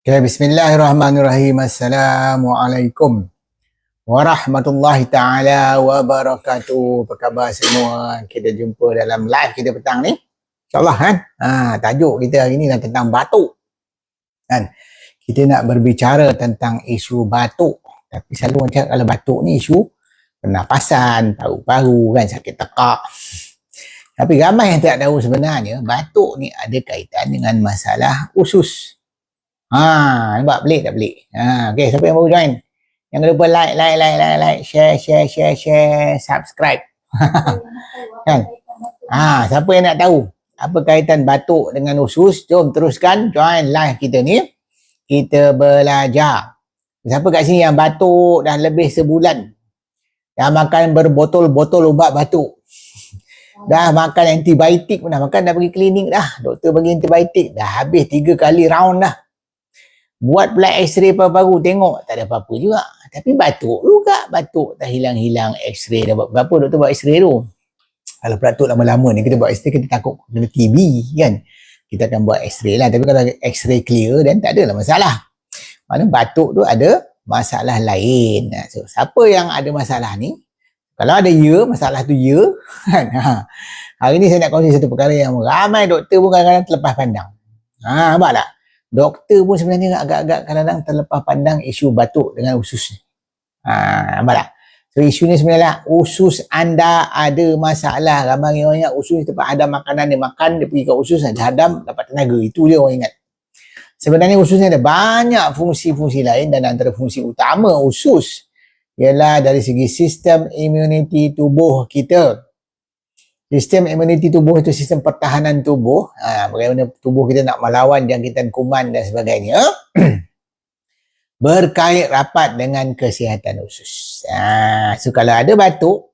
Okay, bismillahirrahmanirrahim. Assalamualaikum warahmatullahi ta'ala wabarakatuh. Apa khabar semua? Kita jumpa dalam live kita petang ni. InsyaAllah kan? Tajuk kita hari ni tentang batuk. Kan? Kita nak berbicara tentang isu batuk. Tapi selalu orang cakap kalau batuk ni isu pernafasan, paru-paru kan, sakit tekak. Tapi ramai yang tak tahu sebenarnya batuk ni ada kaitan dengan masalah usus. Nampak pelik tak pelik? Okay, siapa yang baru join? Jangan lupa like, share, subscribe. Kan? Siapa yang nak tahu apa kaitan batuk dengan usus? Jom teruskan join live kita ni. Kita belajar. Siapa kat sini yang batuk dah lebih sebulan? Dah makan berbotol-botol ubat batuk. Dah makan antibiotik pun dah makan, dah pergi klinik dah. Doktor bagi antibiotik. Dah habis 3 kali round dah. Buat pula x-ray paru-paru, tengok tak ada apa-apa juga. Tapi batuk juga, batuk tak hilang-hilang x-ray dah. Berapa doktor buat x-ray tu? Kalau batuk lama-lama ni kita buat x-ray, kita takut kena TB kan. Kita akan buat x-ray lah. Tapi kalau x-ray clear dan tak adalah masalah. Maksudnya batuk tu ada masalah lain. So, siapa yang ada masalah ni? Kalau ada masalah tu kan. Hari ni saya nak kongsi satu perkara yang ramai doktor pun kadang-kadang terlepas pandang. Nampak tak? Doktor pun sebenarnya agak-agak kadang-kadang terlepas pandang isu batuk dengan usus ni. Nampak tak? So isu ni sebenarnya usus anda ada masalah. Ramai orang ingat usus tempat ada makanan dia makan, dia pergi ke usus, dia hadam, dapat tenaga. Itu dia orang ingat. Sebenarnya usus ni ada banyak fungsi-fungsi lain dan antara fungsi utama usus ialah dari segi sistem imuniti tubuh kita. Sistem imuniti tubuh itu sistem pertahanan tubuh. Bagaimana tubuh kita nak melawan jangkitan kuman dan sebagainya. Berkait rapat dengan kesihatan usus. So kalau ada batuk,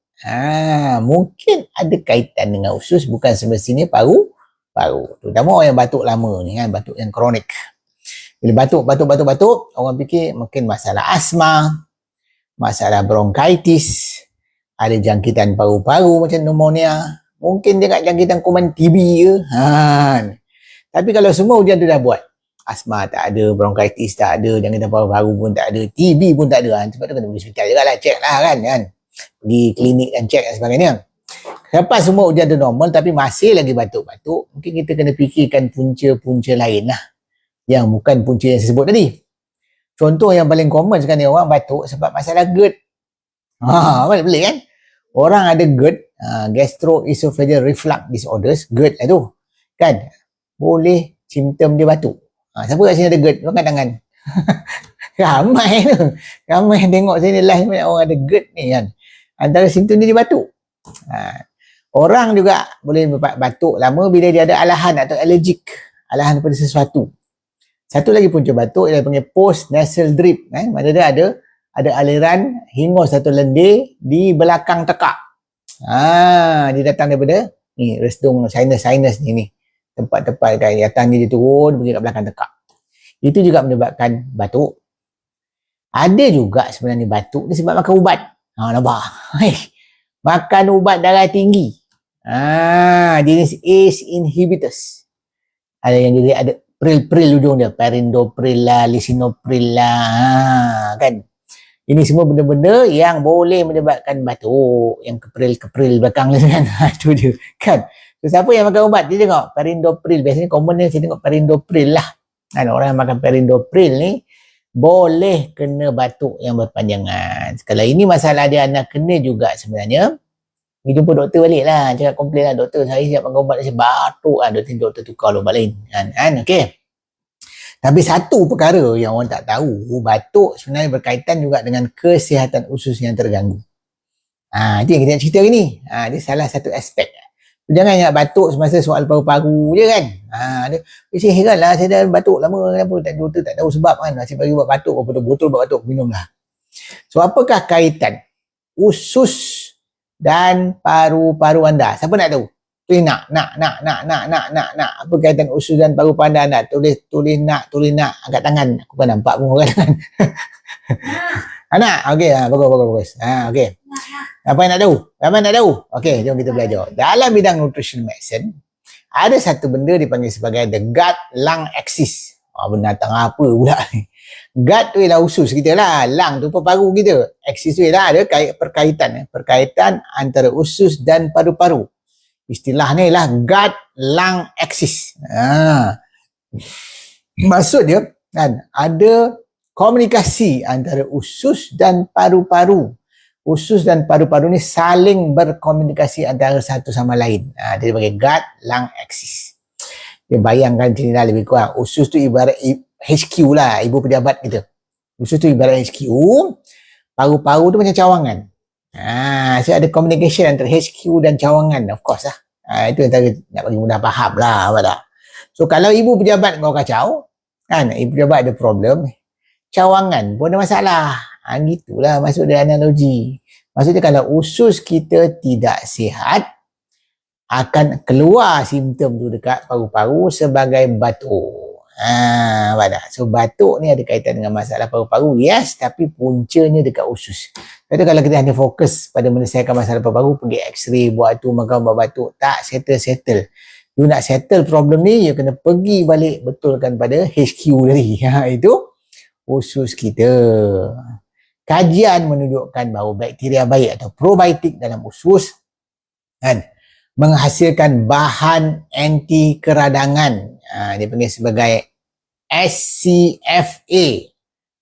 mungkin ada kaitan dengan usus, bukan semestinya paru-paru. Terutama orang yang batuk lama ni kan, batuk yang kronik. Bila batuk, orang fikir mungkin masalah asma, masalah bronkitis, ada jangkitan paru-paru macam pneumonia. Mungkin dia kat jangkitan kuman TB ke. Tapi kalau semua ujian tu dah buat, asma tak ada, bronkitis tak ada, jangkitan paru-paru pun tak ada, TB pun tak ada, sebab tu kena pergi hospital juga lah, check lah kan. Pergi klinik dan check dan sebagainya. Lepas semua ujian tu normal tapi masih lagi batuk-batuk, mungkin kita kena fikirkan punca-punca lain lah, yang bukan punca yang saya sebut tadi. Contoh yang paling common sekarang ni, orang batuk sebab masalah GERD. Boleh kan? Orang ada GERD, gastroesophageal reflux disorders, GERD lah tu. Kan? Boleh simptom dia batuk. Siapa kat sini ada GERD? Angkat tangan. Ramai tu. Ramai yang tengok sini live banyak orang ada GERD ni kan. Antara simptom dia batuk. Orang juga boleh batuk lama bila dia ada alahan atau allergic. Alahan pada sesuatu. Satu lagi punca batuk ialah panggil post nasal drip. Mana dia ada aliran hingus atau lendir di belakang tekak. Dia datang daripada ni resdung sinus ni. Tempat-tempat kan datang dia turun pergi kat belakang tekak. Itu juga menyebabkan batuk. Ada juga sebenarnya batuk ni sebab makan ubat. Nampak? Makan ubat darah tinggi. Jenis ACE inhibitors. Ada yang jadi ada pril ujung dia, perindopril lah, lisinopril lah, kan. Ini semua benda-benda yang boleh menyebabkan batuk, yang kepril belakang ni kan. Itu dia, kan. So, siapa yang makan ubat, dia tengok perindopril, biasanya common dia saya tengok perindopril lah. Kan, orang yang makan perindopril ni boleh kena batuk yang berpanjangan. Kalau ini masalah dia anda kena juga sebenarnya, pergi jumpa doktor balik lah, cakap komplain lah, doktor saya siap makan ubat, saya batuk lah, doktor tukar ubat lain kan, okey. Tapi satu perkara yang orang tak tahu, batuk sebenarnya berkaitan juga dengan kesihatan usus yang terganggu. Itu yang kita nak cerita hari ni. Dia salah satu aspek. Jangan ingat batuk semasa soal paru-paru je kan. Saya heran lah, saya dah batuk lama, kenapa doktor tak tahu sebab kan, saya bagi buat batuk, berapa botol buat batuk, minum lah. So apakah kaitan usus dan paru-paru anda? Siapa nak tahu? Tulis nak. Apa kaitan usus dan paru-paru anda? Tulis nak. Angkat tangan. Aku kan nampak pun orang tangan. Nak? Okey, bagus. Okey. Apa yang nak tahu? Ramai nak tahu? Okey, jom kita belajar. Dalam bidang nutrition medicine, ada satu benda dipanggil sebagai the gut-lung axis. Binatang apa pula ni? Gut tu ialah usus kita lah. Lung tu paru kita. Axis tu ialah ada perkaitan antara usus dan paru-paru. Istilahnya ialah gut lung axis. Maksud dia kan, ada komunikasi antara usus dan paru-paru. Usus dan paru-paru ni saling berkomunikasi antara satu sama lain. Dia dipanggil gut lung axis. Dia bayangkan macam ni lah lebih kurang. Usus tu ibarat HQ lah, ibu pejabat kita. Usus tu ibarat HQ, paru-paru tu macam cawangan. So ada communication antara HQ dan cawangan, of course lah. Itu antara nak bagi mudah faham lah. So kalau ibu pejabat kau kacau, kan, ibu pejabat ada problem, cawangan pun ada masalah. Gitulah maksud dia analogi. Maksudnya kalau usus kita tidak sihat, akan keluar simptom tu dekat paru-paru sebagai batuk. So batuk ni ada kaitan dengan masalah paru-paru, yes, tapi puncanya dekat usus. Jadi kalau kita hanya fokus pada menyelesaikan masalah paru-paru, pergi x-ray, buat tu, makan ubat batuk, tak settle. You nak settle problem ni, you kena pergi balik betulkan pada HQ tadi. Itu usus kita. Kajian menunjukkan bahawa bakteria baik atau probiotik dalam usus kan, menghasilkan bahan anti keradangan. Dia panggil sebagai SCFA,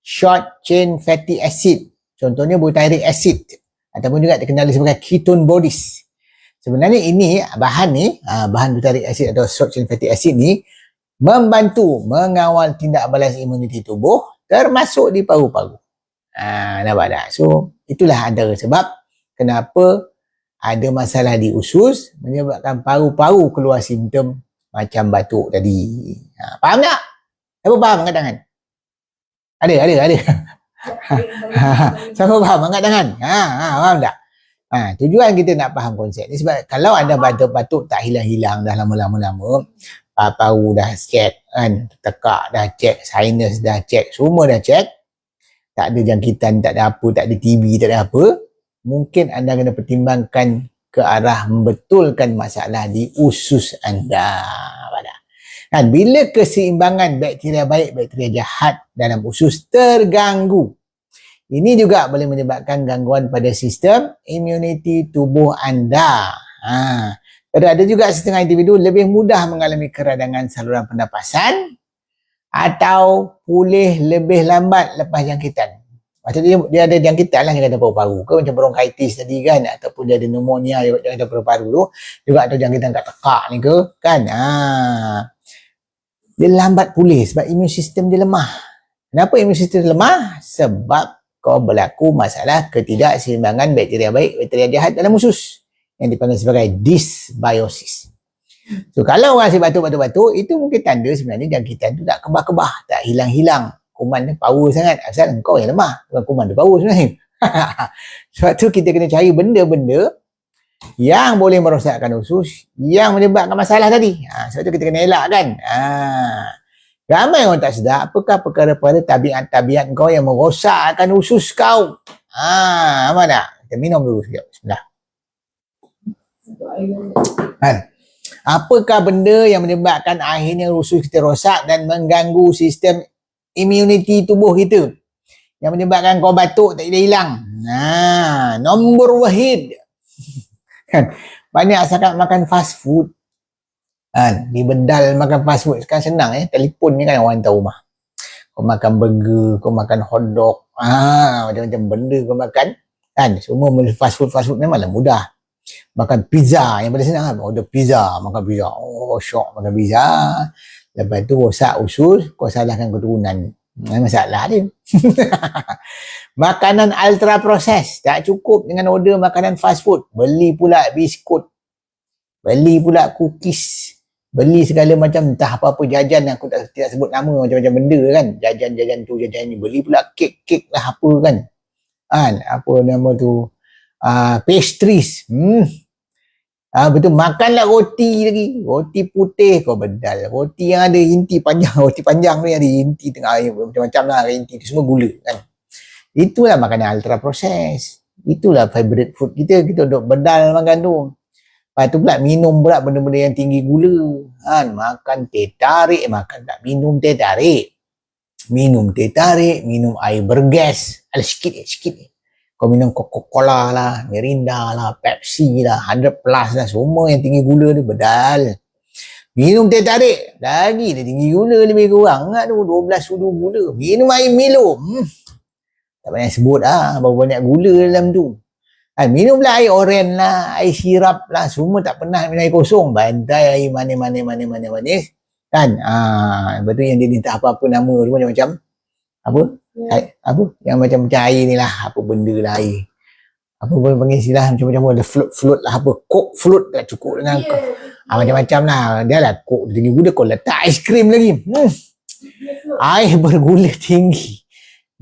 short chain fatty acid. Contohnya butyric acid ataupun juga dikenali sebagai ketone bodies. Sebenarnya ini bahan butyric acid atau short chain fatty acid ni membantu mengawal tindak balas imuniti tubuh termasuk di paru-paru. Nampak tak? So itulah antara sebab kenapa ada masalah di usus menyebabkan paru-paru keluar simptom macam batuk tadi. Faham tak? Siapa faham angkat tangan? Ada. Siapa faham angkat tangan? Faham tak? Tujuan kita nak faham konsep ni sebab kalau ada batuk-batuk tak hilang-hilang dah lama-lama, paru dah cek kan, tekak dah cek, sinus dah cek, semua dah cek, tak ada jangkitan, tak ada apa, tak ada TB, tak ada apa, mungkin anda kena pertimbangkan ke arah membetulkan masalah di usus anda. Kan, bila keseimbangan bakteria baik, bakteria jahat dalam usus terganggu, ini juga boleh menyebabkan gangguan pada sistem immuniti tubuh anda. Ada juga setengah individu lebih mudah mengalami keradangan saluran pernafasan atau pulih lebih lambat lepas jangkitan. Maksudnya dia ada jangkitan lah, jangkitan paru-paru ke, macam bronchitis tadi kan, ataupun dia ada pneumonia jangkitan paru-paru tu, juga ada jangkitan kat tekak ni ke kan. Dia lambat pulih sebab imun sistem dia lemah. Kenapa imun sistem dia lemah? Sebab kau berlaku masalah ketidakseimbangan bakteria baik, bakteria jahat dalam usus yang dipanggil sebagai dysbiosis. So kalau orang asyik batuk-batuk, itu mungkin tanda sebenarnya jangkitan tu tak kebah-kebah, tak hilang-hilang. Kuman dia power sangat. Asal engkau yang lemah, bukan kuman dia power sebenarnya. Sebab tu kita kena cari benda-benda yang boleh merosakkan usus, yang menyebabkan masalah tadi. Sebab tu kita kena elakkan. Ramai orang tak sedar apakah perkara-perkara tabiat-tabiat kau yang merosakkan usus kau. Apa tak? Kita minum dulu sekejap. Bismillah. Apakah benda yang menyebabkan akhirnya usus kita rosak dan mengganggu sistem immuniti tubuh kita, yang menyebabkan kau batuk tak hilang? Nombor wahid kan, banyak sangat makan fast food kan, dibedal makan fast food. Sekarang senang telefon ni kan orang hantar rumah, kau makan burger, kau makan hotdog, macam-macam benda kau makan kan, semua fast food memanglah mudah. Makan pizza yang paling senang kan, order pizza, makan pizza, syok makan pizza, lepas tu rosak usus, kau salahkan keturunan, masalah dia. Makanan ultra proses, tak cukup dengan order makanan fast food, beli pula biskut, beli pula cookies, beli segala macam entah apa-apa jajan, aku tidak sebut nama, macam-macam benda kan, jajan-jajan tu, jajan ni, beli pula kek-kek lah apa kan, apa nama tu, pastries, betul, makanlah roti lagi, roti putih kau bedal, roti yang ada inti panjang, roti panjang ni ada inti tengah, macam-macam lah inti tu, semua gula kan. Itulah makanan ultra proses, itulah favorite food kita duduk bedal makan tu. Lepas tu pula minum pula benda-benda yang tinggi gula. Kan? Makan teh tarik, makan tak minum teh tarik. Minum teh tarik, minum air bergas. Ada sikit. Kau minum Coca-Cola lah, Mirinda lah, Pepsi lah, 100 plus lah. Semua yang tinggi gula ni bedal. Minum teh tarik, lagi dia tinggi gula lebih kurang. Ingat tu, 12 sudu gula. Minum air Milo. Tak banyak sebut lah, berapa banyak gula dalam tu. Minumlah air oren lah, air sirap lah, semua tak pernah minum air kosong. Bandai air manis. Kan? Lepas tu yang dia minta apa-apa nama tu macam-macam. Apa? Apa? Yang macam-macam air ni lah, apa benda lah air. Apa pun panggil istilah macam-macam, ada float lah, apa, coke float tak cukup dengan macam-macam lah. Dia lah coke tinggi gula, kau letak aiskrim lagi. Air bergula tinggi.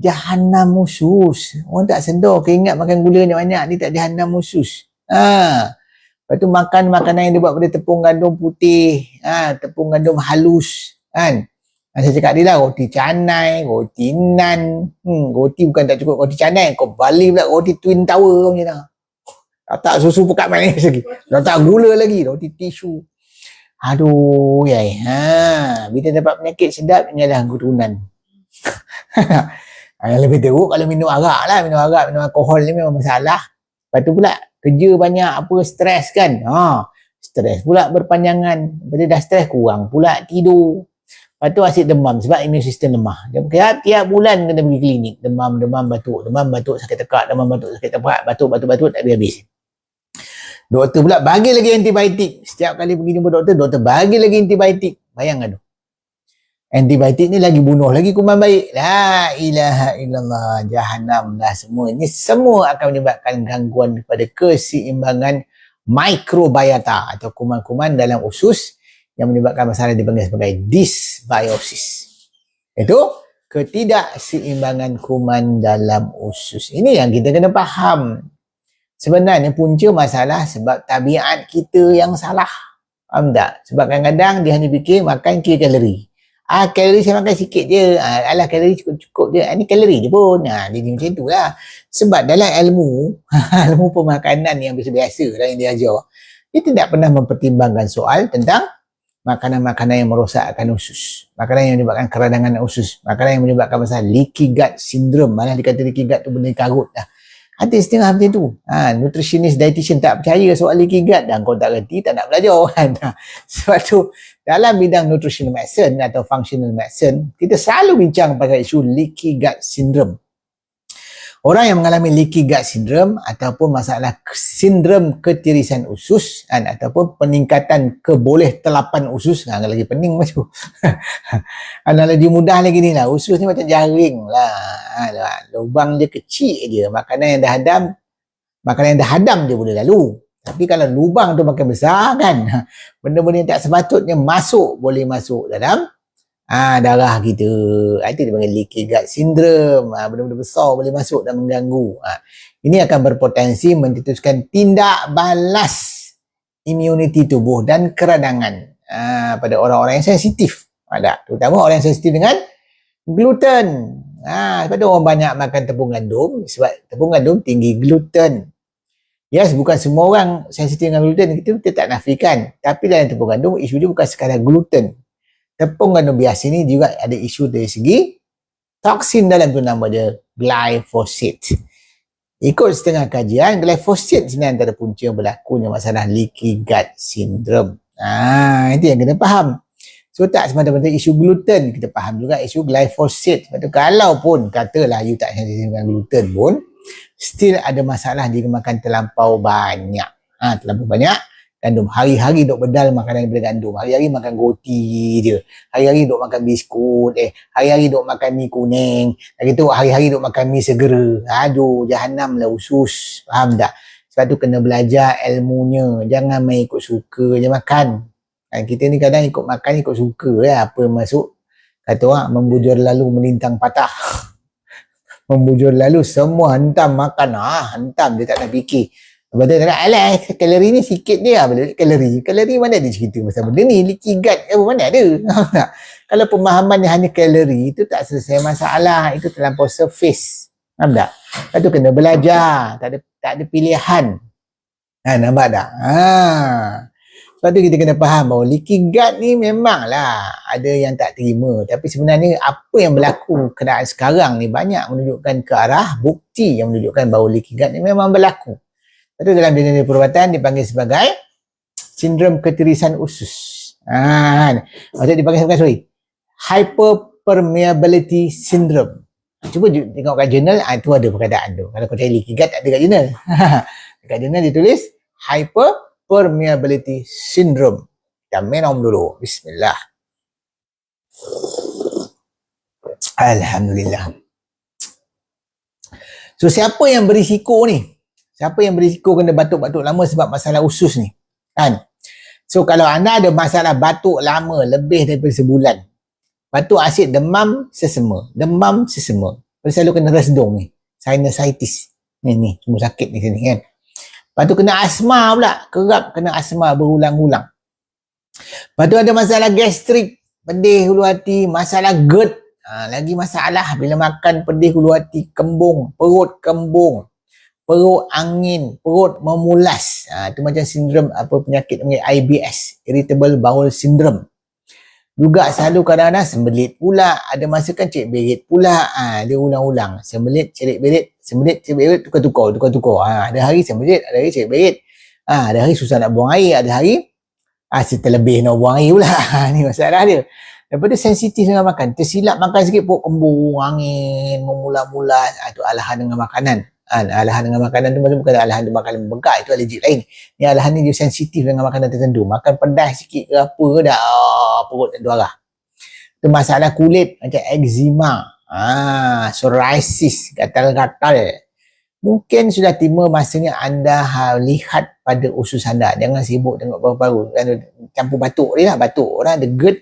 Jahanam usus. Orang tak sedar, keingat makan gula ni banyak, ni tak jahanam usus. Lepas tu makan makanan yang dibuat pada tepung gandum putih, tepung gandum halus, kan. Saya cakap dia lah, roti canai, roti nan. Roti bukan tak cukup, roti canai, kau balik pula roti twin tower macam dah. Letak susu pekat manis lagi. Letak gula lagi, roti tisu. Aduh, yai. Bila dapat penyakit sedap, ialah keturunan. Yang lebih teruk kalau minum arak lah, minum alkohol ni memang masalah. Lepas tu pula kerja banyak, apa, stres kan. Stres pula berpanjangan. Lepas tu dah stres, kurang pula tidur. Lepas tu asyik demam sebab imun sistem lemah. Tiap bulan kena pergi klinik. Demam, batuk, sakit tekak, demam, batuk, sakit tekak, batuk, tak habis-habis. Doktor pula bagi lagi antibiotik. Setiap kali pergi jumpa doktor bagi lagi antibiotik. Bayangkan tu. Antibiotik ni lagi bunuh lagi kuman baik. La ilaha illallah, jahanam lah semua. Ini semua akan menyebabkan gangguan kepada keseimbangan mikrobiota atau kuman-kuman dalam usus yang menyebabkan masalah dipanggil sebagai dysbiosis. Itu ketidakseimbangan kuman dalam usus. Ini yang kita kena faham. Sebenarnya punca masalah sebab tabiat kita yang salah. Faham tak? Sebab kadang-kadang dia hanya fikir makan kira kalori. Kalori saya makan sikit je. Kalori cukup je. Ni kalori je pun. Dia macam tu lah. Sebab dalam ilmu pemakanan yang biasa-biasa lah yang dia ajar, dia tidak pernah mempertimbangkan soal tentang makanan-makanan yang merosakkan usus. Makanan yang menyebabkan keradangan usus. Makanan yang menyebabkan masalah leaky gut syndrome. Malah dikata leaky gut tu benda karut dah. Ada setengah macam tu. Nutritionist, dietitian tak percaya soal leaky gut dan kau tak reti, tak nak belajar kan. Sebab tu dalam bidang nutritional medicine atau functional medicine, kita selalu bincang pasal isu leaky gut syndrome. Orang yang mengalami leaky gut syndrome ataupun masalah sindrom ketirisan usus ataupun peningkatan keboleh telapan usus, lagi pening macam tu. Lebih mudah lagi ni lah, usus ni macam jaring lah. Lubang dia kecil je, makanan yang dah hadam dia boleh lalu. Tapi kalau lubang tu makin besar kan, benda-benda yang tak sepatutnya boleh masuk dalam darah kita. Itu dia panggil leaky gut syndrome. Benda-benda besar boleh masuk dan mengganggu. Ini akan berpotensi mencetuskan tindak balas immunity tubuh dan keradangan pada orang-orang yang sensitif. Terutama orang yang sensitif dengan gluten. Sebab tu orang banyak makan tepung gandum, sebab tepung gandum tinggi gluten. Yes, bukan semua orang sensitif dengan gluten, kita tak nafikan. Tapi dalam tepung gandum, isu dia bukan sekadar gluten. Tepung gandum biasa ni juga ada isu dari segi toksin dalam tu, nama dia glyphosate. Ikut setengah kajian, glyphosate sebenarnya antara punca berlakunya masalah leaky gut syndrome. Itu yang kena faham. So tak semata-mata isu gluten, kita faham juga isu glyphosate. Sebab tu kalau pun katalah you tak sensitif dengan gluten pun, still ada masalah jika makan terlampau banyak. Terlampau banyak gandum. Hari-hari duk bedal makanan daripada gandum. Hari-hari makan roti je. Hari-hari duk makan biskut. Hari-hari duk makan mi kuning. Lagi tu hari-hari duk makan mi segera. Aduh, jahanam lah usus. Faham tak? Sebab tu kena belajar ilmunya. Jangan main ikut suka je makan. Kita ni kadang ikut makan, ikut suka lah. Apa masuk. Kata orang, membujur lalu melintang patah. Membujur lalu semua hentam makan. Hentam, dia tak nak fikir. Lepas tu tak alah, kalori ni sikit dia. Kalori mana ada cerita pasal benda ni, leaky gut mana ada. Kalau pemahaman yang hanya kalori itu tak selesai masalah, itu terlampau surface. Faham tak? Lepas tu kena belajar, tak ada pilihan. Nampak tak? Sebab tu kita kena faham bahawa leaky gut ni memanglah ada yang tak terima. Tapi sebenarnya apa yang berlaku keadaan sekarang ni banyak menunjukkan ke arah bukti yang menunjukkan bahawa leaky gut ni memang berlaku. Lepas tu dalam dunia perubatan dipanggil sebagai sindrom ketirisan usus. Maksud dipanggil sebagai hyperpermeability syndrome. Cuba tengok kat jurnal, tu ada perkataan tu. Kalau kau cari leaky gut, tak ada kat jurnal. Dekat jurnal ditulis hyperpermeability syndrome. Kita minum dulu. Bismillah. Alhamdulillah. So, siapa yang berisiko ni? Siapa yang berisiko kena batuk-batuk lama sebab masalah usus ni? Kan? So, kalau anda ada masalah batuk lama lebih daripada sebulan, batuk asid, demam sesama. Selalu kena resdung ni. Sinusitis. Ni. Semua sakit ni sini kan. Lepas tu kena asma pula. Kerap kena asma berulang-ulang. Lepas tu ada masalah gastrik. Pedih hulu hati. Masalah GERD. Lagi masalah. Bila makan pedih hulu hati. Kembung. Perut kembung. Perut angin. Perut memulas. Itu macam sindrom penyakit namanya IBS. Irritable Bowel Syndrome. Juga selalu kadang-kadang sembelit pula. Ada masa kan cek berit pula. Dia ulang-ulang. Sembelit, cerit berit. Sembelit, cerit berit. Tukar-tukar. Ada hari sembelit. Ada hari cerit berit. Ada hari susah nak buang air. Ada hari terlebih nak buang air pula. Ni masalah dia. Lepas tu sensitif dengan makan. Tersilap makan sikit pun kembung, angin, memulas-mulas. Itu alahan dengan makanan. Alahan dengan makanan tu bukan alahan dengan makanan bengkak, itu alergik lain. Ni alahan ni dia sensitif dengan makanan tertentu. Makan pedas sikit ke apa ke dah perut dan darah. Tu masalah kulit macam eczema, psoriasis, gatal-gatal. Mungkin sudah tiba masanya anda lihat pada usus anda. Jangan sibuk tengok baru-baru. Campur batuk dia lah. Batuk. Orang ada GERD.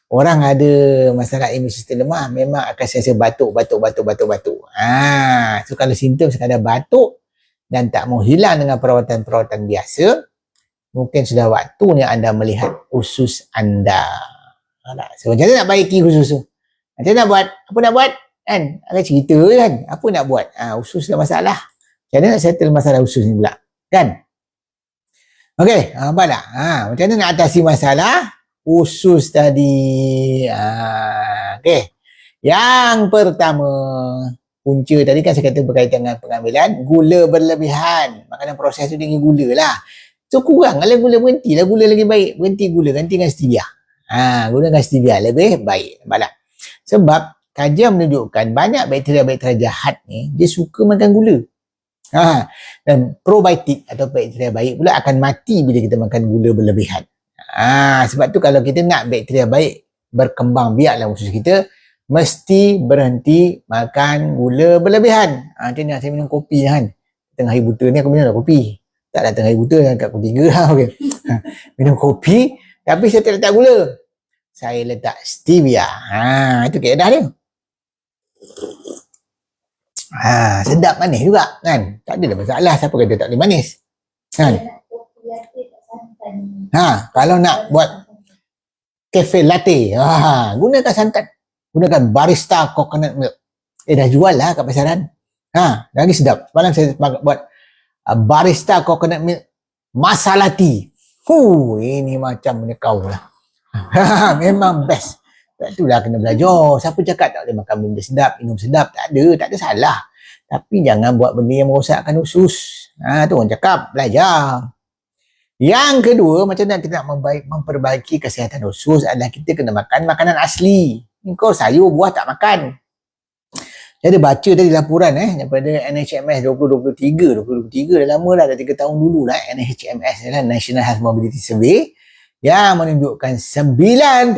Orang ada masalah imun sistem lemah, memang akan sentiasa batuk. So kalau simptom sekadar batuk dan tak mau hilang dengan perawatan-perawatan biasa, mungkin sudah waktunya anda melihat usus anda. So macam mana nak baiki usus tu? Macam mana nak buat? Apa nak buat? Kan? Ada cerita kan? Apa nak buat? Usus dah masalah. Macam mana nak settle masalah usus ni pula? Kan? Okey, nampak tak? Macam mana nak atasi masalah usus tadi? Okey. Yang pertama, punca tadi kan saya kata berkaitan dengan pengambilan gula berlebihan. Makanan proses tu tinggi gula lah. So kurang lah gula, berhentilah gula lagi baik. Berhenti gula, ganti dengan stevia. Gunakan stevia lebih baik. Nampak tak? Sebab kajian menunjukkan banyak bakteria-bakteria jahat ni dia suka makan gula. Dan probiotik atau bakteria baik pula akan mati bila kita makan gula berlebihan. Sebab tu kalau kita nak bakteria baik berkembang biak dalam usus kita, mesti berhenti makan gula berlebihan. Macam ni saya minum kopi kan. Tengah hari buta ni aku minum lah kopi. Tak datang hari buta kat pukul 3 lah. Okay. Minum kopi tapi saya tak letak gula. Saya letak stevia. Itu kaedah dia. Sedap manis juga kan. Tak ada masalah siapa kata tak boleh manis. Kan? Kalau nak buat cafe latte, gunakan santan. Gunakan barista coconut milk. Dah jual lah kat pasaran. Lagi sedap. Semalam saya buat barista coconut milk masala tea. Ini macam menyekau lah. Memang best. Itulah kena belajar. Siapa cakap tak boleh makan benda sedap, minum sedap? Tak ada salah. Tapi jangan buat benda yang merosakkan usus. Tu orang cakap, belajar. Yang kedua, macam mana kita nak memperbaiki kesihatan usus adalah kita kena makan makanan asli. Kau sayur, buah tak makan. Saya ada baca tadi laporan daripada NHMS 2023 dah lama dah 3 tahun dulu lah. NHMS National Health Mobility Survey yang menunjukkan 95%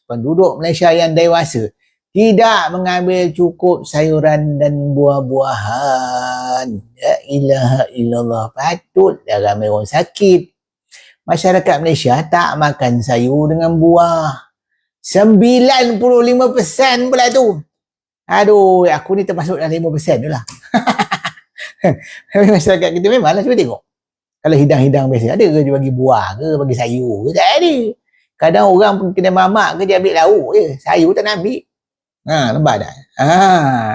penduduk Malaysia yang dewasa tidak mengambil cukup sayuran dan buah-buahan. La ilaha illallah. Patutlah ramai orang sakit. Masyarakat Malaysia tak makan sayur dengan buah. 95% pula tu. Aduh, aku ni termasuk dalam 5% tu lah. Masyarakat kita memanglah, cuba tengok. Kalau hidang-hidang biasa, ada ke dia bagi buah ke, bagi sayur ke? Tak ada. Kadang orang kena mamak ke dia ambil lauk je. Sayur tak nak ambil. Nampak tak?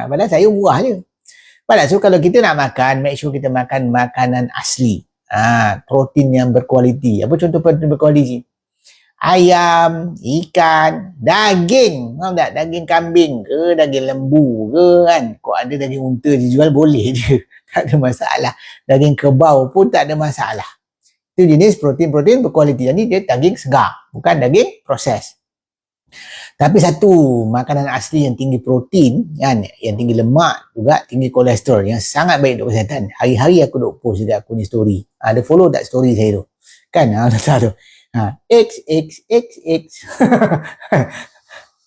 Padahal sayur buah je. Nampak tak? So kalau kita nak makan, make sure kita makan makanan asli. Protein yang berkualiti. Apa contoh protein berkualiti? Ayam, ikan, daging. Faham tak? Daging kambing ke, daging lembu ke kan. Kok ada daging unta dijual, boleh je. Tak ada masalah. Daging kebau pun tak ada masalah. Itu jenis protein-protein berkualiti. Jadi dia daging segar, bukan daging proses. Tapi satu makanan asli yang tinggi protein kan, yang tinggi lemak juga tinggi kolesterol, yang sangat baik untuk kesihatan. Hari-hari aku duk post juga aku ni story. Ada follow tak story saya tu? Kan dah tahu tu. X.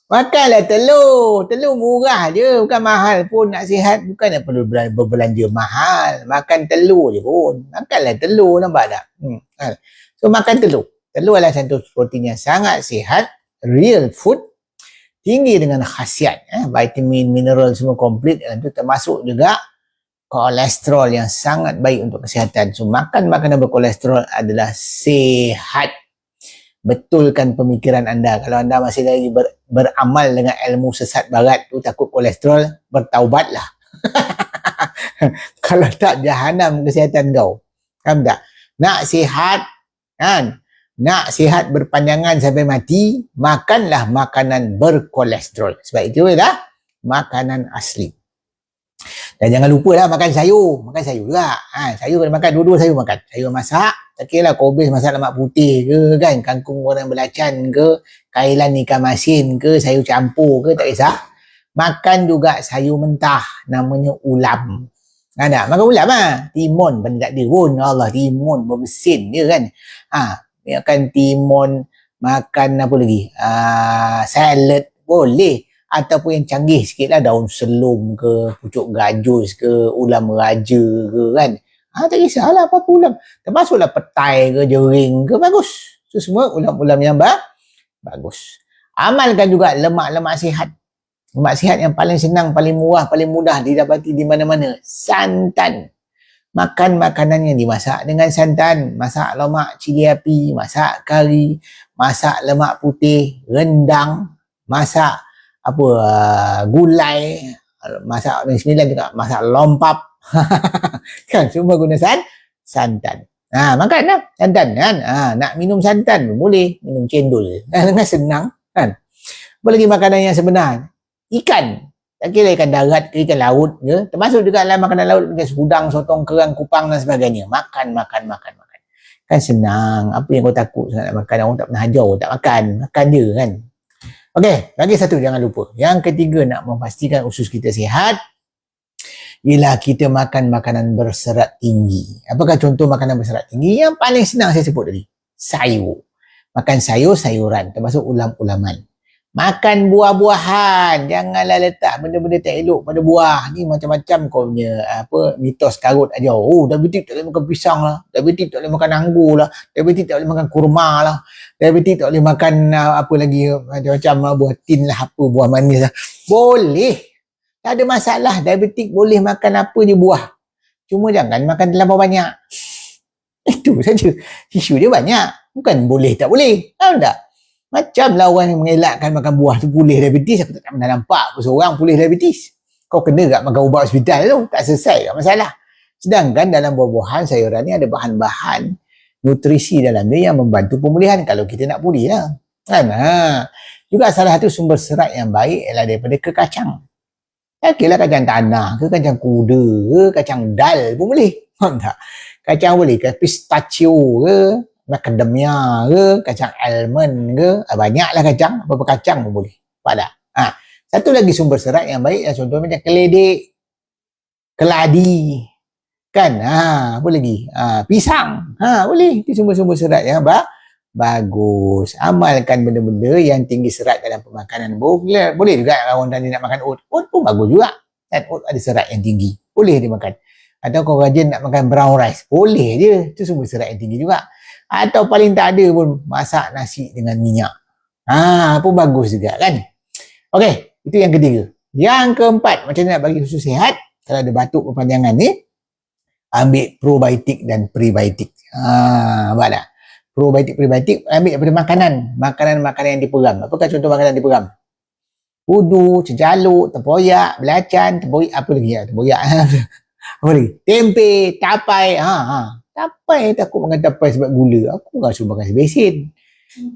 Makanlah telur. Telur murah je, bukan mahal pun. Nak sihat bukan nak perlu berbelanja mahal. Makan telur je pun. Makanlah telur, nampak tak? So makan telur. Telur adalah satu protein yang sangat sihat, real food, tinggi dengan khasiat, vitamin, mineral semua komplit, dan itu termasuk juga kolesterol yang sangat baik untuk kesihatan. So makan makanan berkolesterol adalah sihat. Betulkan pemikiran anda. Kalau anda masih lagi beramal dengan ilmu sesat barat tu, takut kolesterol, bertaubatlah. Kalau tak, jahanam kesihatan kau. Faham tak? Nak sihat kan, nak sihat berpanjangan sampai mati, makanlah makanan berkolesterol. Sebab itu adalah makanan asli. Dan jangan lupa lah makan sayur. Makan sayur juga. Sayur kena makan, dua-dua sayur makan. Sayur masak, tak kira lah kau habis masak lemak putih ke kan, kangkung goreng belacan ke, kailan ikan masin ke, sayur campur ke, tak kisah. Makan juga sayur mentah, namanya ulam. Ada makan ulam timun pun tak ada pun. Allah, timun bermesin dia kan. Makan timun, makan apa lagi? Salad boleh. Ataupun yang canggih sikit lah, daun selum ke, pucuk gajus ke, ulam raja ke kan. Tak kisahlah apa-apa ulam. Termasuklah petai ke, jering ke, bagus. So semua ulam-ulam yang bagus. Amalkan juga lemak-lemak sihat. Lemak sihat yang paling senang, paling murah, paling mudah didapati di mana-mana. Santan. Makan makanan yang dimasak dengan santan. Masak lemak cili api, masak kari, masak lemak putih, rendang, masak gulai, masak Negeri Sembilan juga, masak lompap. Kan semua guna santan. Makanlah santan kan. Nak minum santan pun boleh, minum cendol. Dengan senang kan. Apa lagi makanan yang sebenar? Ikan. Tak kira ikan darat ke ikan laut ke, termasuk juga dalam makanan laut macam udang, sotong, kerang, kupang dan sebagainya. Makan. Kan senang. Apa yang kau takut sangat nak makan? Orang tak pernah ajar, tak makan je kan. Okey, lagi satu jangan lupa. Yang ketiga, nak memastikan usus kita sihat, ialah kita makan makanan berserat tinggi. Apakah contoh makanan berserat tinggi? Yang paling senang saya sebut tadi. Sayur. Makan sayur-sayuran, termasuk ulam-ulaman. Makan buah-buahan. Janganlah letak benda-benda tak elok pada buah. Ni macam-macam kau punya mitos karut aja. Diabetik tak boleh makan pisang lah. Diabetik tak boleh makan anggur lah. Diabetik tak boleh makan kurma lah. Diabetik tak boleh makan apa lagi macam-macam buah tin lah, apa buah manis lah. Boleh. Tak ada masalah. Diabetik boleh makan apa je buah. Cuma jangan makan terlampau banyak. Itu saja. Isu dia banyak. Bukan boleh tak boleh. Tahu tak? Macamlah orang yang mengelakkan makan buah tu pulih diabetes. Aku tak pernah nampak seorang pulih diabetes. Kau kena tak makan ubat hospital tu? Tak selesai tak masalah. Sedangkan dalam buah-buahan, sayuran ni ada bahan-bahan nutrisi dalam dia yang membantu pemulihan kalau kita nak pulih lah. Kan? Juga salah satu sumber serat yang baik ialah daripada kekacang. Kira kacang tanah ke, kacang kuda ke, kacang dal pun boleh. Tak? Kacang boleh ke, pistachio ke, macadamia ke, kacang almond ke, banyaklah kacang, apa-apa kacang pun boleh. Pada. Satu lagi sumber serat yang baik, contoh macam keledek, keladi, kan? Apa lagi? Pisang. Boleh. Itu sumber-sumber serat yang bagus. Amalkan benda-benda yang tinggi serat dalam pemakanan. Boleh juga orang tadi nak makan oat. Oat pun bagus juga. Dan oat ada serat yang tinggi. Boleh dimakan. Atau kau rajin nak makan brown rice. Boleh je. Itu sumber serat yang tinggi juga. Atau paling tak ada pun masak nasi dengan minyak. Pun bagus juga kan. Okey, itu yang ketiga. Yang keempat, macam mana nak bagi susu sihat? Kalau ada batuk perpanjangan ni, ambil probiotik dan prebiotik. Nampak tak? Probiotik, prebiotik ambil daripada makanan. Makanan-makanan yang diperam. Apakah contoh makanan diperam? Pudu, cejaluk, tempoyak, belacan, tempoyak, apa lagi ya? Tempoyak. Apa lagi? Tempe, tapai. Tapai, takut makan tapai sebab gula. Aku rasa makan sebesin.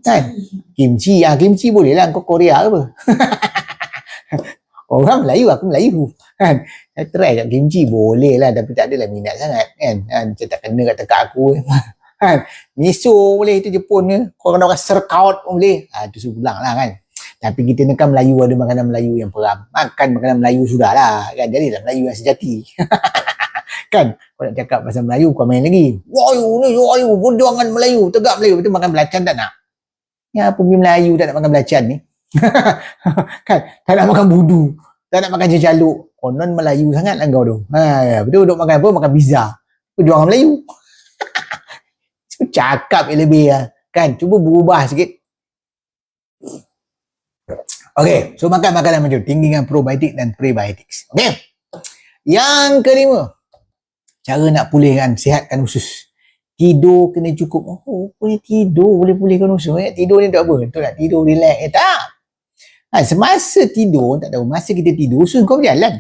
Kan? Kimchi. Kimchi boleh lah. Kau Korea ke apa? Orang Melayu, aku Melayu. Kan? Saya try kat kimchi. Boleh lah. Tapi tak adalah minat sangat. Kan? Macam tak kena kat tekak aku. Kan? Miso boleh. Itu Jepun ke. Kalau kena makan serkaut pun boleh. Itu sudah lah kan. Tapi kita ni kan Melayu, ada makanan Melayu yang peram. Makan makanan Melayu sudah lah. Kan? Jadilah Melayu yang sejati. Kan? Kau nak cakap pasal Melayu, kau main lagi. Wayu, perjuangan Melayu. Tegak Melayu. Itu makan belacan tak nak? Ya, pergi Melayu tak nak makan belacan ni. Kan? Tak nak makan budu. Tak nak makan cejaluk. Konon Melayu sangat lah kau tu. Betul duk makan apa? Makan pizza. Perjuangan Melayu. Cakap lebih lah. Kan? Cuba berubah sikit. Okay, so makan makanan macam tinggikan probiotik dan prebiotics. Okay. Yang kelima, cara nak pulihkan, sihatkan usus. Tidur kena cukup. Punya tidur boleh pulihkan usus. Tidur ni tak apa. Untuk nak tidur, relax. Tak. Semasa tidur, tak tahu, masa kita tidur, usus kau berjalan.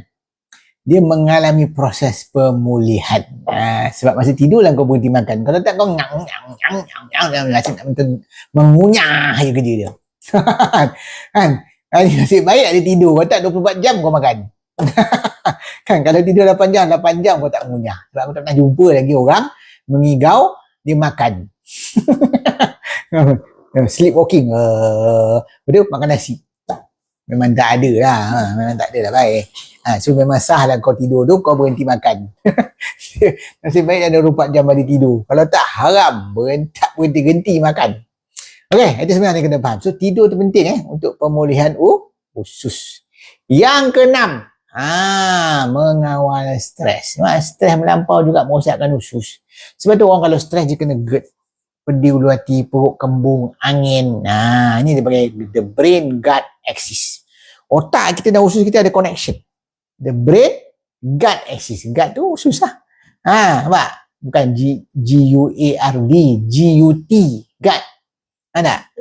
Dia mengalami proses pemulihan. Sebab masa tidur lah kau berhenti makan. Kalau tak kau rasa nak mengunyah je kerja dia. Kan? Nasib baik ada tidur. Kalau tak 24 jam kau makan. Kan? Kalau tidur 8 jam kau tak mengunyah. Sebab aku tak pernah jumpa lagi orang mengigau dia makan. Sleepwalking. Betul? Makan nasi. Memang tak ada lah. Memang tak ada lah baik. So memang sah lah kau tidur tu, kau berhenti makan. Nasib baik ada 24 jam balik tidur. Kalau tak, haram. Berhenti makan. Okay, itu sebenarnya kena faham. So tidur tu penting untuk pemulihan usus. Yang keenam, mengawal stres. Stres melampau juga merosakkan usus. Sebab tu orang kalau stres dia kena GERD. Pedih ulu hati, perut kembung, angin. Ini dia panggil the brain gut axis. Otak kita dan usus kita ada connection. The brain gut axis. Gut tu usus lah. Nampak? Bukan G-U-A-R-D, G-U-T, gut. Tak?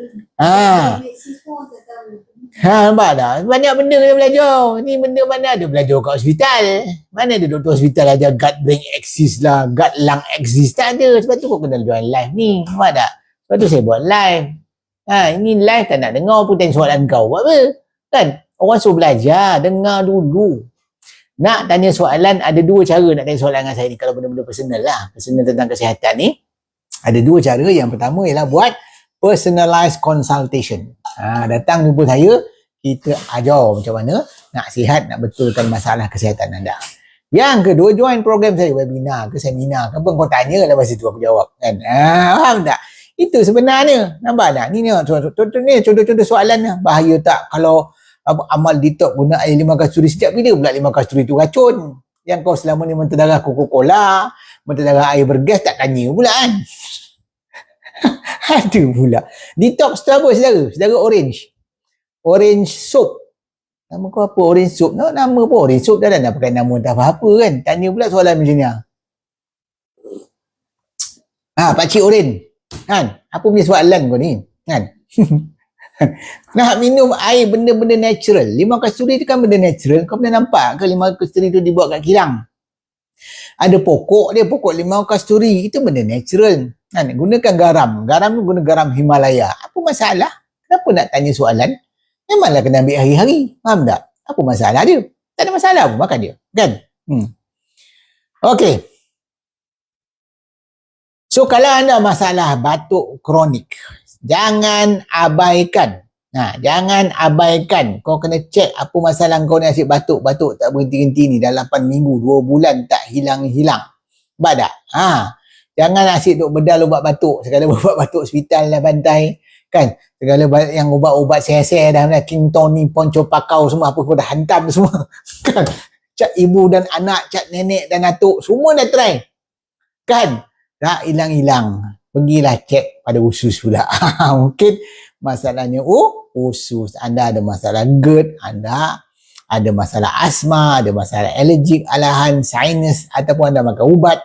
Nampak tak? Banyak benda kena belajar. Ni benda mana ada belajar kat hospital. Mana ada doktor hospital ajar gut brain axis lah, gut lung axis. Tak ada. Sebab tu kau kena join live ni. Nampak tak? Sebab tu saya buat live. Ini live tak nak dengar pun tanya soalan kau. Buat apa? Kan? Orang suruh belajar. Dengar dulu. Nak tanya soalan, ada dua cara nak tanya soalan dengan saya ni. Kalau benda-benda personal lah. Personal tentang kesihatan ni. Ada dua cara. Yang pertama ialah buat personalized consultation. Datang jumpa saya, kita ajar macam mana nak sihat, nak betulkan masalah kesihatan anda. Yang kedua, join program saya, webinar ke seminar ke apa, kau tanya lepas itu aku jawab kan. Faham tak? Itu sebenarnya. Nampak tak? Ni contoh-contoh soalan ni. Bahaya tak kalau amal detox guna air 5 kasturi setiap bila pula 5 kasturi tu racun? Yang kau selama ni menterdarah Coca-Cola, menterdarah air bergas, tak tanya pula kan? Ada pula. Detox tu apa saudara? Saudara orange. Orange soap. Nama kau apa? Orange soap. Nama apa? Orange soap dah nak pakai nama tak apa-apa kan? Tanya pula soalan macam ni. Pakcik orange. Kan? Apa punya soalan kau ni? Kan? Nak minum air benda-benda natural. 5 kasturi tu kan benda natural. Kau pernah nampak ke 5 kasturi tu dibuat kat kilang? Ada pokok dia, pokok 5 kasturi. Itu benda natural. Kan? Gunakan garam. Garam tu guna garam Himalaya. Apa masalah? Kenapa nak tanya soalan? Memanglah kena ambil hari-hari. Faham tak? Apa masalah dia? Tak ada masalah pun makan dia. Kan? Okey. So kalau anda masalah batuk kronik, jangan abaikan. Jangan abaikan. Kau kena cek apa masalah kau ni, asyik batuk-batuk tak berhenti-henti ni dah 8 minggu, 2 bulan tak hilang-hilang. Sebab tak? Jangan asyik duk bedal ubat batuk. Segala ubat batuk hospital dah bantai. Kan? Segala yang ubat-ubat seher-seher dah, King Tony, Ponco Pakau semua apa kau dah hantam semua. Kan? Cat ibu dan anak, cat nenek dan atuk, semua dah try. Kan? Tak hilang-hilang. Pergilah cek pada usus pula. Mungkin masalahnya usus. Anda ada masalah GERD, anda ada masalah asma, ada masalah alergik, alahan, sinus, ataupun anda makan ubat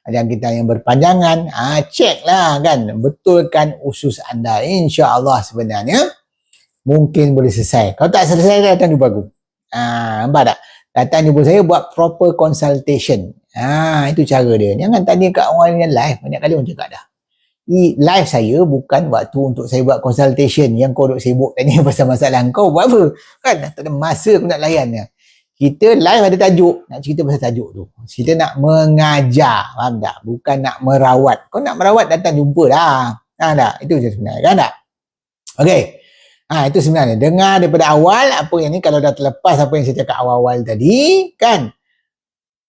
yang kita yang berpanjangan. Ceklah kan, betulkan usus anda. InsyaAllah sebenarnya mungkin boleh selesai. Kalau tak selesai, datang jumpa aku. Nampak tak? Datang jumpa saya, buat proper consultation. Itu cara dia. Jangan tanya kat orang yang live. Banyak kali orang cakap dah. Live saya bukan waktu untuk saya buat consultation yang kau duk sibuk tanya pasal masalah kau buat apa. Kan tak ada masa aku nak layan. Kita live ada tajuk, nak cerita pasal tajuk tu. Kita nak mengajar, faham tak? Bukan nak merawat. Kau nak merawat, datang jumpa dah. Tak? Itu je sebenarnya, kan tak? Okey. Itu sebenarnya. Dengar daripada awal apa yang ni, kalau dah terlepas apa yang saya cakap awal-awal tadi, kan?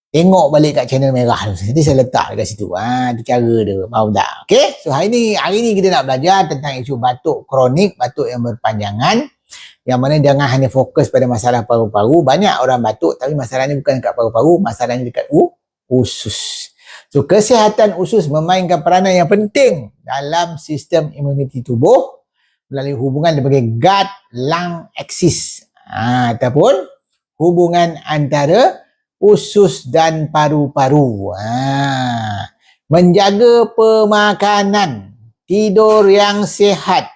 Tengok balik kat channel merah tu. Nanti saya letak dekat situ. Itu cara dia. Faham tak? Okey. So hari ni kita nak belajar tentang isu batuk kronik, batuk yang berpanjangan. Yang mana jangan hanya fokus pada masalah paru-paru. Banyak orang batuk tapi masalahnya bukan dekat paru-paru, masalahnya dekat usus. So kesihatan usus memainkan peranan yang penting dalam sistem imuniti tubuh melalui hubungan daripada gut-lung axis. Ataupun hubungan antara usus dan paru-paru. Menjaga pemakanan, tidur yang sihat,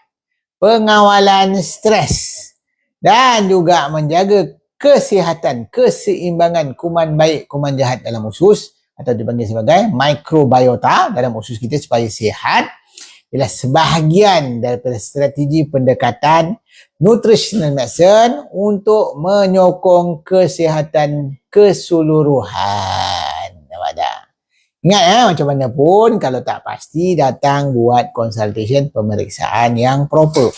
pengawalan stres dan juga menjaga kesihatan, keseimbangan kuman baik, kuman jahat dalam usus atau dipanggil sebagai microbiota dalam usus kita supaya sihat ialah sebahagian daripada strategi pendekatan nutritional medicine untuk menyokong kesihatan keseluruhan. Nampak tak? Ingat macam mana pun kalau tak pasti datang buat consultation, pemeriksaan yang proper.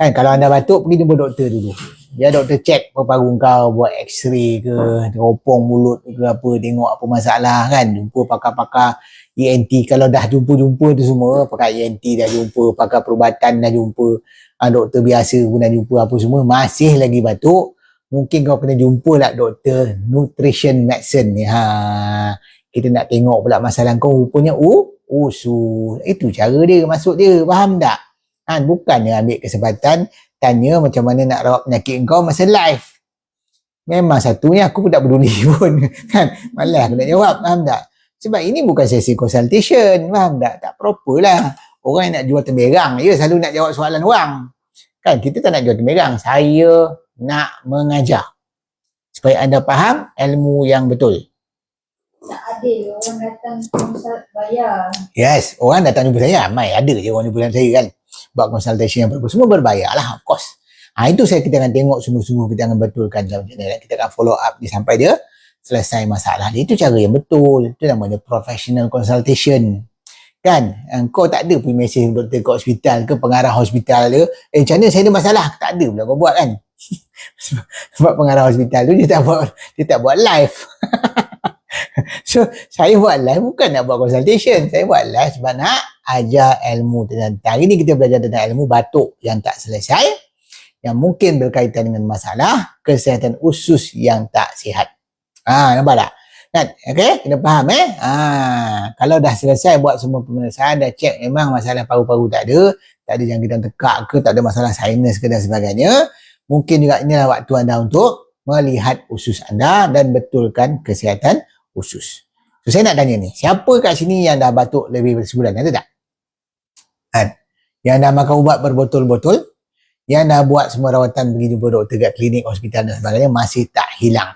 Kan kalau anda batuk pergi jumpa doktor dulu. Biar doktor check paru kau, buat x-ray ke, teropong mulut ke apa, tengok apa masalah kan. Jumpa pakar-pakar ENT kalau dah jumpa tu semua, pakar ENT dah jumpa, pakar perubatan dah jumpa, doktor biasa pun dah jumpa apa semua, masih lagi batuk, mungkin kau kena jumpa lah doktor nutrition medicine ni. Kita nak tengok pula masalah kau rupanya usus. Itu cara dia, masuk dia, faham tak? Bukannya ambil kesempatan tanya macam mana nak rawat penyakit kau masa live. Memang satunya aku pun tak peduli pun kan, malas aku nak jawab, faham tak? Sebab ini bukan sesi consultation, faham tak? Tak proper lah. Orang yang nak jual temberang selalu nak jawab soalan orang kan. Kita tak nak jual temberang, saya nak mengajar supaya anda faham ilmu yang betul. Tak adil orang datang konsult bayar. Yes, orang datang jumpa saya, mai ada je orang jumpa saya kan, buat consultation yang bagus, semua berbayar lah, of course. Itu kita akan tengok sungguh-sungguh, kita akan betulkan dalam channel, kita akan follow up dia sampai dia selesai masalah dia. Itu cara yang betul, itu namanya professional consultation kan. Kau tak ada pun mesej doktor kat hospital ke, pengarah hospital dia, macam mana saya ada masalah, tak ada pula kau buat kan. Sebab pengarah hospital tu dia tak buat live. So saya buat live bukan nak buat consultation, saya buat live sebab nak ajar ilmu tentang. Hari ni kita belajar tentang ilmu batuk yang tak selesai, yang mungkin berkaitan dengan masalah kesihatan usus yang tak sihat. Nampak tak? Kan? Okay? Kena faham kalau dah selesai buat semua pemeriksaan, dah check memang masalah paru-paru tak ada jangkitan tekak ke, tak ada masalah sinus ke dan sebagainya, mungkin juga inilah waktu anda untuk melihat usus anda dan betulkan kesihatan usus. So saya nak tanya ni, siapa kat sini yang dah batuk lebih dari sebulan? Ada tak? Yang dah makan ubat berbotol-botol, yang dah buat semua rawatan, pergi jumpa doktor kat klinik, hospital dan sebagainya, masih tak hilang.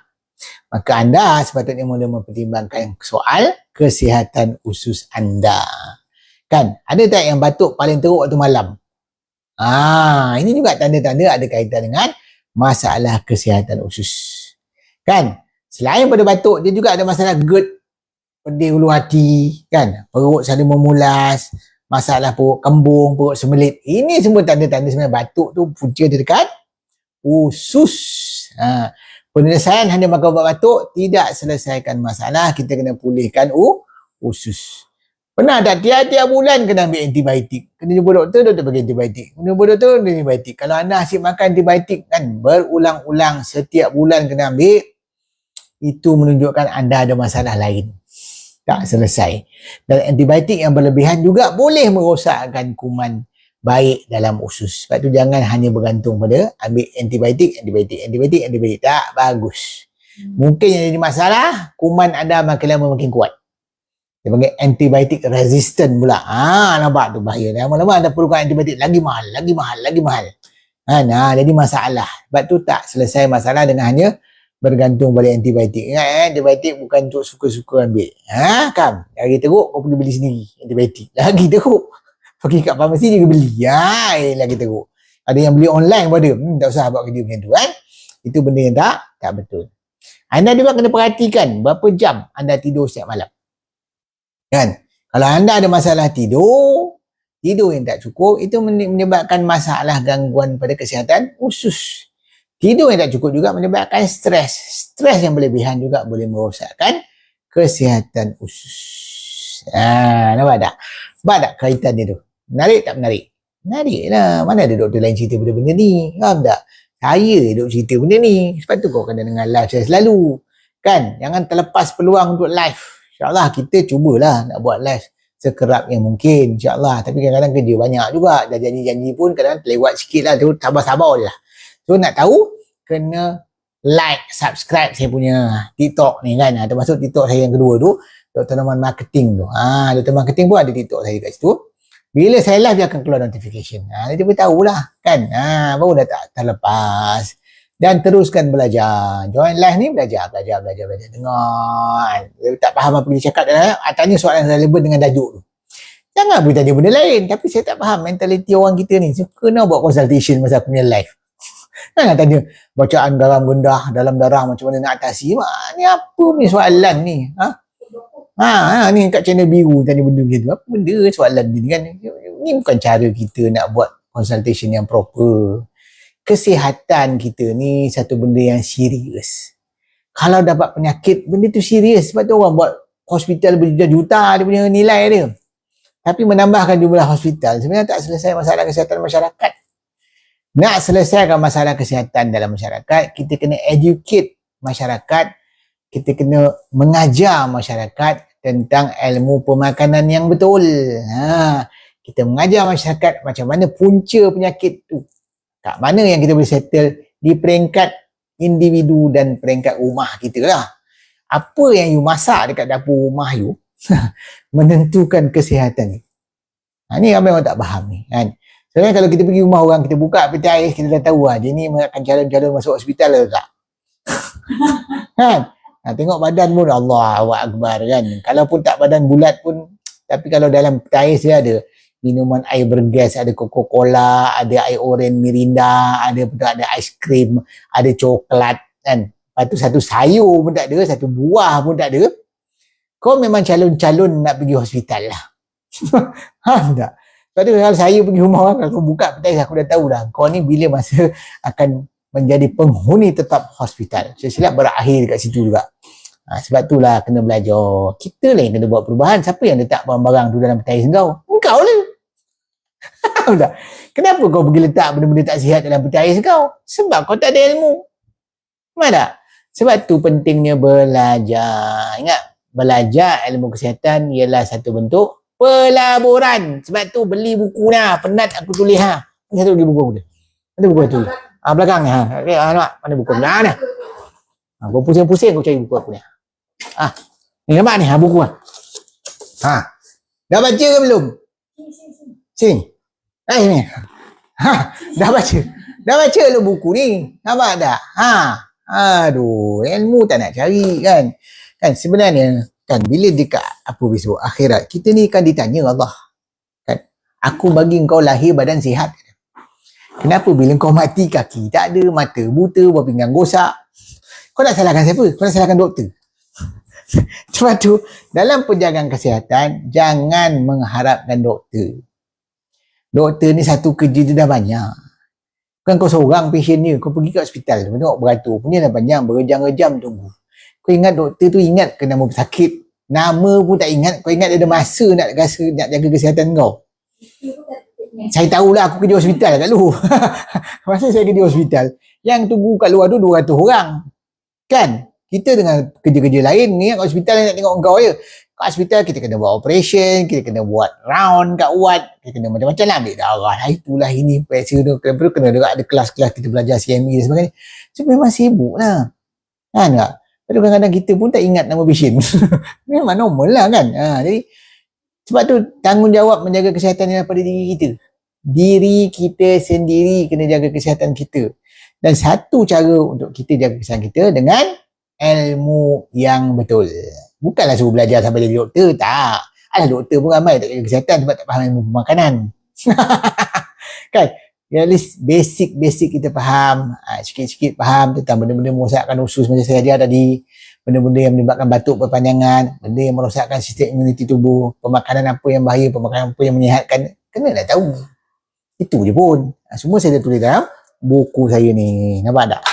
Maka anda sepatutnya mula mempertimbangkan soal kesihatan usus anda. Kan? Ada tak yang batuk paling teruk waktu malam? Ini juga tanda-tanda ada kaitan dengan masalah kesihatan usus. Kan? Selain pada batuk, dia juga ada masalah GERD, pedih ulu hati, kan? Perut selalu memulas, masalah perut kembung, perut semelit. Ini semua tanda-tanda sebenarnya batuk tu punca dia dekat usus. Penyelesaian hanya makan ubat batuk tidak selesaikan masalah, kita kena pulihkan usus. Pernah tak tiap-tiap bulan kena ambil antibiotik? Kena jumpa doktor bagi antibiotik. Kena jumpa doktor, antibiotik. Kalau anda asyik makan antibiotik kan berulang-ulang, setiap bulan kena ambil, itu menunjukkan anda ada masalah lain. Tak selesai. Dan antibiotik yang berlebihan juga boleh merosakkan kuman baik dalam usus. Sebab tu jangan hanya bergantung pada ambil antibiotik. Tak bagus. Mungkin yang jadi masalah, kuman anda makin lama makin kuat. Dia panggil antibiotik resistant pula. Nampak tu bahaya. Lama-lama anda perlukan antibiotik lagi mahal. Kan? Jadi masalah. Sebab tu tak selesai masalah dengan hanya bergantung pada antibiotik. Ingat antibiotik bukan untuk suka-suka ambil. Kam, lagi teruk kau pergi beli sendiri antibiotik. Lagi teruk. Pergi kat farmasi juga beli. Lagi teruk. Ada yang beli online pun ada. Tak usah buat kerja macam tu kan. Itu benda yang tak betul. Anda juga kena perhatikan berapa jam anda tidur setiap malam. Kan? Kalau anda ada masalah tidur yang tak cukup, itu menyebabkan masalah gangguan pada kesihatan usus. Tidur yang tak cukup juga menyebabkan stres. Stres yang berlebihan juga boleh merosakkan kesihatan usus. Nampak tak? Nampak tak kaitan dia tu? Menarik tak menarik? Menarik lah. Mana ada doktor lain cerita benda-benda ni? Faham tak? Saya duk cerita benda ni. Sebab tu kau kena dengar live saya selalu. Kan? Jangan terlepas peluang untuk live. InsyaAllah kita cubalah nak buat live sekerap yang mungkin. InsyaAllah. Tapi kadang-kadang kerja banyak juga. Dah janji-janji pun kadang-kadang terlewat sikit lah. Tu sabar-sabar je lah. So nak tahu, kena like, subscribe saya punya TikTok ni kan. Termasuk TikTok saya yang kedua tu, Dr. Norman Marketing tu. Dr. Marketing pun ada TikTok saya kat situ. Bila saya live dia akan keluar notification. Dia beritahu lah kan. Baru dah tak terlepas. Dan teruskan belajar. Join live ni belajar. Dengar. Tak faham apa dia cakap. Tanya soalan relevan dengan tajuk tu. Jangan boleh tanya benda lain. Tapi saya tak faham mentaliti orang kita ni. So, kena buat consultation masa aku punya live. Nak tanya bacaan garam rendah dalam darah macam mana nak atasi. Ni apa ni soalan ni? Ni kat channel biru tanya benda macam tu. Apa benda soalan ni kan? Ni bukan cara kita nak buat consultation yang proper. Kesihatan kita ni satu benda yang serius. Kalau dapat penyakit, benda tu serius. Sebab tu orang buat hospital berjuta-juta dia punya nilai dia. Tapi menambahkan jumlah hospital sebenarnya tak selesai masalah kesihatan masyarakat. Nak selesaikan masalah kesihatan dalam masyarakat, kita kena educate masyarakat, kita kena mengajar masyarakat tentang ilmu pemakanan yang betul. Kita mengajar masyarakat macam mana punca penyakit tu. Kat mana yang kita boleh settle di peringkat individu dan peringkat rumah kita lah. Apa yang you masak dekat dapur rumah you menentukan kesihatan ni. Ni ramai orang tak faham ni kan. Sebenarnya kalau kita pergi rumah orang, kita buka peti ais, kita dah tahu dia ni akan calon-calon masuk hospital ke tak. Kan? Tengok badan pun Allahu Akbar kan. Kalau pun tak badan bulat pun, tapi kalau dalam peti ais dia ada minuman air bergas, ada Coca-Cola, ada air oren Mirinda, ada aiskrim, ada coklat kan. Lepas tu satu sayur pun tak ada, satu buah pun tak ada. Kau memang calon-calon nak pergi hospital lah. Faham tak? Sebab tu kalau saya pergi rumah orang, kalau aku buka peti ais, aku dah tahu dah kau ni bila masa akan menjadi penghuni tetap hospital. Silap berakhir dekat situ juga. Sebab itulah kena belajar. Kita lah yang kena buat perubahan. Siapa yang letak barang-barang tu dalam peti ais kau? Engkau lah. Tak? Kenapa kau pergi letak benda-benda tak sihat dalam peti ais kau? Sebab kau tak ada ilmu. Faham tak? Sebab tu pentingnya belajar. Ingat, belajar ilmu kesihatan ialah satu bentuk pelaburan. Sebab tu beli buku dah. Penat aku tulis Ini satu lagi buku aku tu. Mana buku tu? Belakang ni. Nampak? Mana buku aku? Nah. Kau pusing-pusing kau cari buku aku ni. Ni nampak ni buku Dah baca ke belum? Sini. Ni. Dah baca. Dah baca lu buku ni. Nampak tak? Aduh, ilmu tak nak cari kan. Kan sebenarnya kan bila dekat apa besok akhirat, kita ni kan ditanya Allah. Kan? Aku bagi kau lahir badan sihat. Kenapa bila kau mati kaki tak ada, mata buta, buah pinggang gosak? Kau nak salahkan siapa? Kau nak salahkan doktor. Sebab tu dalam penjagaan kesihatan jangan mengharapkan doktor. Doktor ni satu kerja dia dah banyak. Bukan kau seorang pasiennya. Kau pergi ke hospital, tengok beratur punya dah panjang, berjam-jam tunggu. Kau ingat doktor tu ingat ke nama pesakit. Nama pun tak ingat. Kau ingat dia ada masa nak jaga kesihatan kau. Saya tahulah aku kerja hospital kat luar. Masa saya kerja hospital, yang tunggu kat luar tu 200 orang. Kan? Kita dengan kerja-kerja lain ni kat hospital nak tengok kau je. Kat hospital kita kena buat operation, kita kena buat round kat ward, kita kena macam-macam lah, ambil darah. Itulah ini pressure tu. Kena ada kelas-kelas kita belajar CME dan sebagainya. So memang sibuk lah. Kan tak? Tapi kadang-kadang kita pun tak ingat nama pasien. Memang normal lah kan. Jadi sebab tu tanggungjawab menjaga kesihatan pada diri kita. diri kita sendiri kena jaga kesihatan kita. Dan satu cara untuk kita jaga kesihatan kita dengan ilmu yang betul. Bukanlah suruh belajar sampai jadi doktor, tak. Alah, doktor pun ramai tak jaga kesihatan sebab tak faham ilmu pemakanan. Kan? At least basic kita faham, sikit-sikit faham tentang benda-benda merosakkan usus macam saya ajar tadi, benda-benda yang menyebabkan batuk berpanjangan, benda yang merosakkan sistem imuniti tubuh, pemakanan apa yang bahaya, pemakanan apa yang menyihatkan, kena dah tahu. Itu je pun. Semua saya dah tulis dalam buku saya ni. Nampak tak?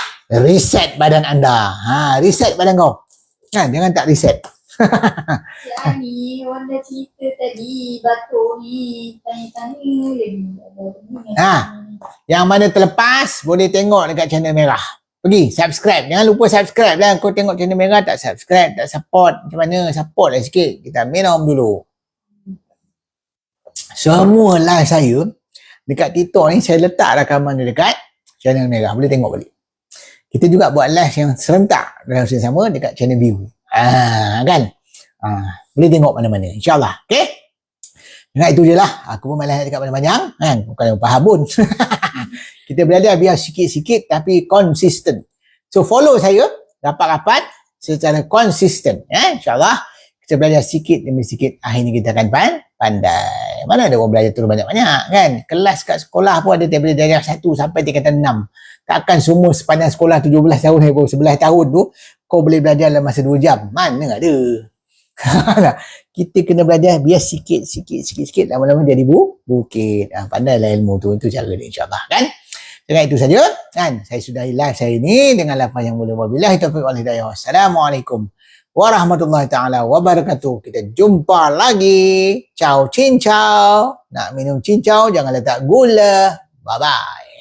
Reset badan anda. Reset badan kau. Kan? Jangan tak reset. Si Ani, orang dah cerita tadi, batuk ni, tanya-tanya lagi. Yang mana terlepas, boleh tengok dekat channel merah. Pergi, subscribe. Jangan lupa subscribe lah. Kau tengok channel merah, tak subscribe, tak support. Macam mana? Support lah sikit. Kita minum dulu. Semua live saya, dekat TikTok ni, saya letak rakaman dia dekat channel merah. Boleh tengok balik. Kita juga buat live yang serentak dalam masa sama dekat channel view. Kan? Boleh tengok mana-mana. InsyaAllah. Okay? Dengan itu je lah. Aku pun malas nak cakap panjang-panjang. Kan? Bukan yang faham pun. Kita belajar biar sikit-sikit tapi konsisten. So follow saya rapat-rapat secara konsisten. InsyaAllah. Kita belajar sikit demi sikit. Akhirnya kita akan pandai. Mana ada orang belajar terus banyak-banyak kan? Kelas kat sekolah pun ada daripada darjah 1 sampai tingkatan 6. Takkan semua sepanjang sekolah 17 tahun atau 11 tahun tu kau boleh belajar dalam masa 2 jam. Mana ada. Kita kena belajar biar sikit lama-lama jadi bukit. Pandailah ilmu tu. Itu cara dia insyaAllah kan. Dengan itu saja kan. Saya sudahi live saya ni dengan lafaz yang mulia. Wabillahi taufiq wal hidayah. Assalamualaikum warahmatullahi ta'ala wabarakatuh. Kita jumpa lagi. Ciao cincau. Nak minum cincau jangan letak gula. Bye bye.